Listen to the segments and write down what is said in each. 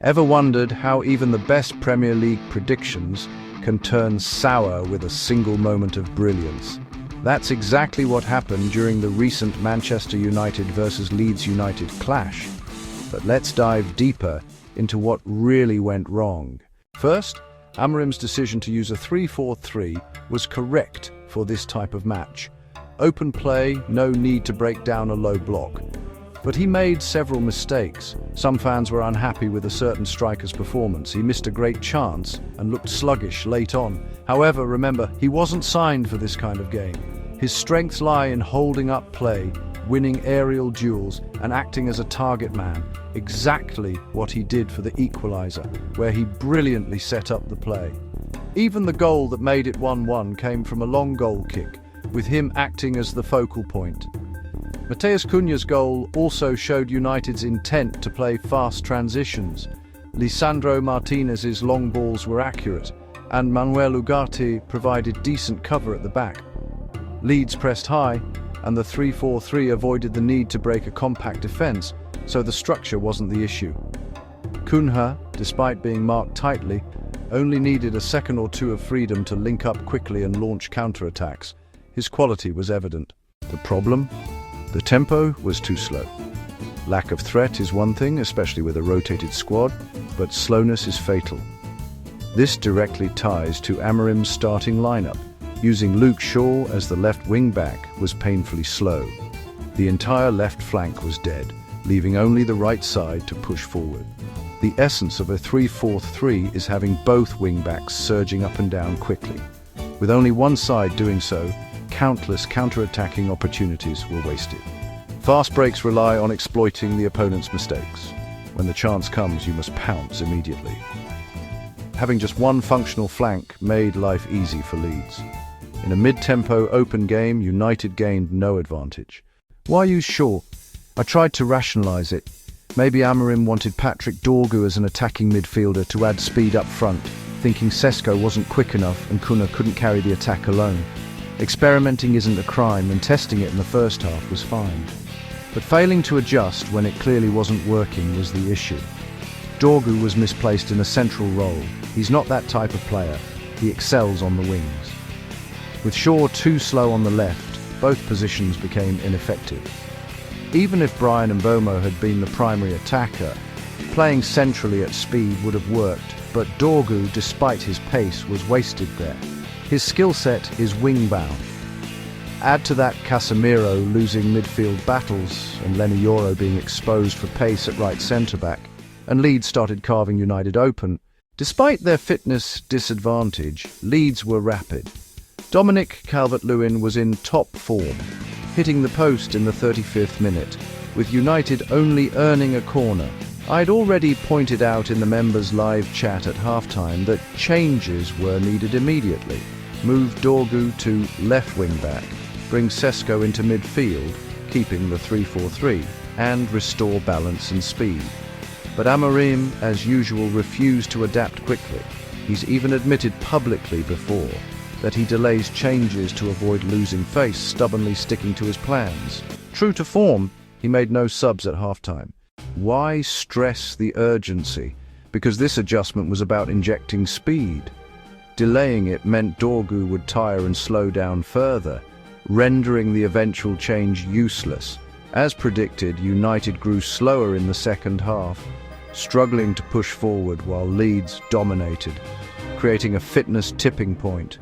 Ever wondered how even the best Premier League predictions can turn sour with a single moment of brilliance? That's exactly what happened during the recent Manchester United versus Leeds United clash. But let's dive deeper into what really went wrong. First, Amorim's decision to use a 3-4-3 was correct for this type of match. Open play, no need to break down a low block. But he made several mistakes. Some fans were unhappy with a certain striker's performance. He missed a great chance and looked sluggish late on. However, remember, he wasn't signed for this kind of game. His strengths lie in holding up play, winning aerial duels, and acting as a target man. Exactly what he did for the equaliser, where he brilliantly set up the play. Even the goal that made it 1-1 came from a long goal kick, with him acting as the focal point. Matheus Cunha's goal also showed United's intent to play fast transitions. Lisandro Martinez's long balls were accurate, and Manuel Ugarte provided decent cover at the back. Leeds pressed high, and the 3-4-3 avoided the need to break a compact defence, so the structure wasn't the issue. Cunha, despite being marked tightly, only needed a second or two of freedom to link up quickly and launch counter-attacks. His quality was evident. The problem? The tempo was too slow. Lack of threat is one thing, especially with a rotated squad, but slowness is fatal. This directly ties to Amorim's starting lineup. Using Luke Shaw as the left wing-back was painfully slow. The entire left flank was dead, leaving only the right side to push forward. The essence of a 3-4-3 is having both wing-backs surging up and down quickly. With only one side doing so, countless counter-attacking opportunities were wasted. Fast breaks rely on exploiting the opponent's mistakes. When the chance comes, you must pounce immediately. Having just one functional flank made life easy for Leeds. In a mid-tempo open game, United gained no advantage. Why use Shaw? I tried to rationalise it. Maybe Amorim wanted Patrick Dorgu as an attacking midfielder to add speed up front, thinking Sesko wasn't quick enough and Cunha couldn't carry the attack alone. Experimenting isn't a crime, and testing it in the first half was fine. But failing to adjust when it clearly wasn't working was the issue. Dorgu was misplaced in a central role. He's not that type of player. He excels on the wings. With Shaw too slow on the left, both positions became ineffective. Even if Bryan Mbeumo had been the primary attacker, playing centrally at speed would have worked, but Dorgu, despite his pace, was wasted there. His skill set is wing-bound. Add to that Casemiro losing midfield battles and Leny Yoro being exposed for pace at right centre-back, and Leeds started carving United open. Despite their fitness disadvantage, Leeds were rapid. Dominic Calvert-Lewin was in top form, hitting the post in the 35th minute, with United only earning a corner. I'd already pointed out in the members' live chat at halftime that changes were needed immediately. Move Dorgu to left wing-back, bring Sesko into midfield, keeping the 3-4-3, and restore balance and speed. But Amorim, as usual, refused to adapt quickly. He's even admitted publicly before that he delays changes to avoid losing face, stubbornly sticking to his plans. True to form, he made no subs at halftime. Why stress the urgency? Because this adjustment was about injecting speed. Delaying it meant Dorgu would tire and slow down further, rendering the eventual change useless. As predicted, United grew slower in the second half, struggling to push forward while Leeds dominated, creating a fitness tipping point.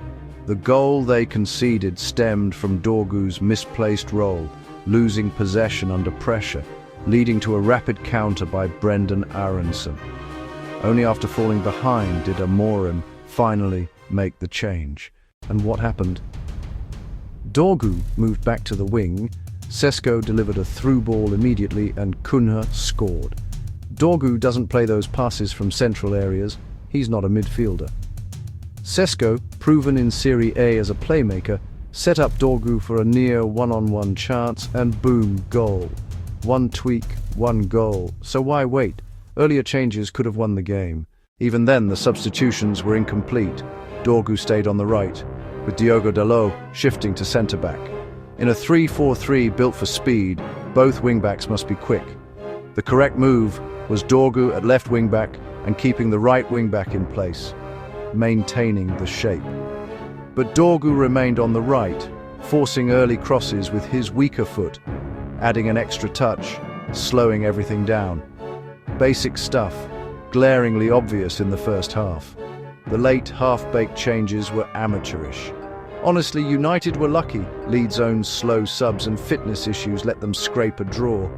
The goal they conceded stemmed from Dorgu's misplaced role, losing possession under pressure, leading to a rapid counter by Brendan Aronson. Only after falling behind did Amorim finally make the change. And what happened? Dorgu moved back to the wing, Sesko delivered a through ball immediately, and Cunha scored. Dorgu doesn't play those passes from central areas. He's not a midfielder. Sesko, proven in Serie A as a playmaker, set up Dorgu for a near one-on-one chance, and boom, goal. One tweak, one goal. So why wait? Earlier changes could have won the game. Even then, the substitutions were incomplete. Dorgu stayed on the right, with Diogo Dalot shifting to centre-back. In a 3-4-3 built for speed, both wing-backs must be quick. The correct move was Dorgu at left wing-back, and keeping the right wing-back in place, maintaining the shape. But Dorgu remained on the right, forcing early crosses with his weaker foot, adding an extra touch, slowing everything down. Basic stuff, glaringly obvious in the first half. The late half-baked changes were amateurish. Honestly, United were lucky. Leeds' own slow subs and fitness issues let them scrape a draw.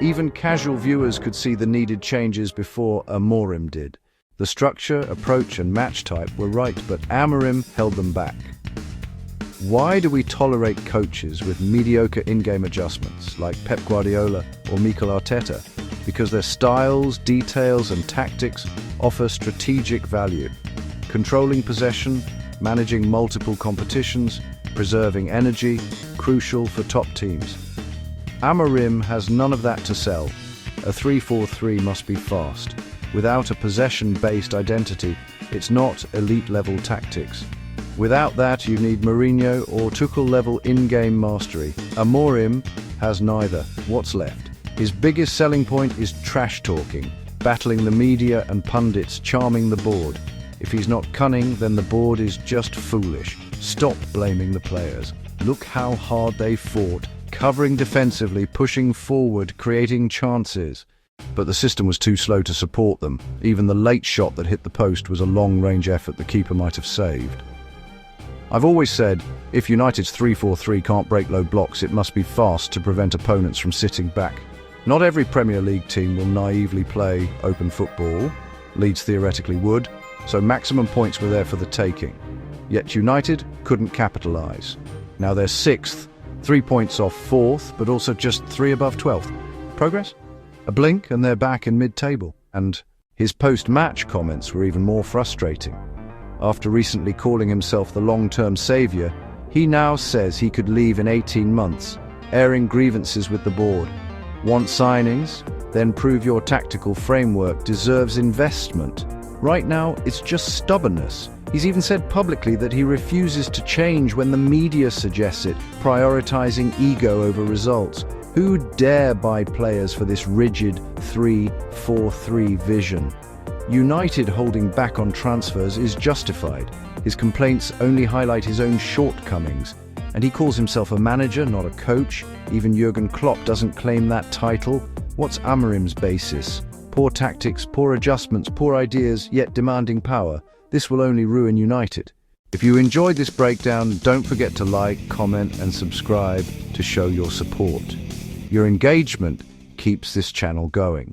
Even casual viewers could see the needed changes before Amorim did. The structure, approach and match type were right, but Amorim held them back. Why do we tolerate coaches with mediocre in-game adjustments like Pep Guardiola or Mikel Arteta? Because their styles, details and tactics offer strategic value. Controlling possession, managing multiple competitions, preserving energy, crucial for top teams. Amorim has none of that to sell. A 3-4-3 must be fast. Without a possession-based identity, it's not elite-level tactics. Without that, you need Mourinho or Tuchel-level in-game mastery. Amorim has neither. What's left? His biggest selling point is trash-talking, battling the media and pundits, charming the board. If he's not cunning, then the board is just foolish. Stop blaming the players. Look how hard they fought, covering defensively, pushing forward, creating chances. But the system was too slow to support them. Even the late shot that hit the post was a long-range effort the keeper might have saved. I've always said, if United's 3-4-3 can't break low blocks, it must be fast to prevent opponents from sitting back. Not every Premier League team will naively play open football. Leeds theoretically would, so maximum points were there for the taking. Yet United couldn't capitalise. Now they're 6th, 3 points off 4th, but also just 3 above 12th. Progress? A blink and they're back in mid-table. And his post-match comments were even more frustrating. After recently calling himself the long-term saviour, he now says he could leave in 18 months, airing grievances with the board. Want signings? Then prove your tactical framework deserves investment. Right now, it's just stubbornness. He's even said publicly that he refuses to change when the media suggests it, prioritising ego over results. Who dare buy players for this rigid 3-4-3 vision? United holding back on transfers is justified. His complaints only highlight his own shortcomings. And he calls himself a manager, not a coach. Even Jurgen Klopp doesn't claim that title. What's Amorim's basis? Poor tactics, poor adjustments, poor ideas, yet demanding power. This will only ruin United. If you enjoyed this breakdown, don't forget to like, comment and subscribe to show your support. Your engagement keeps this channel going.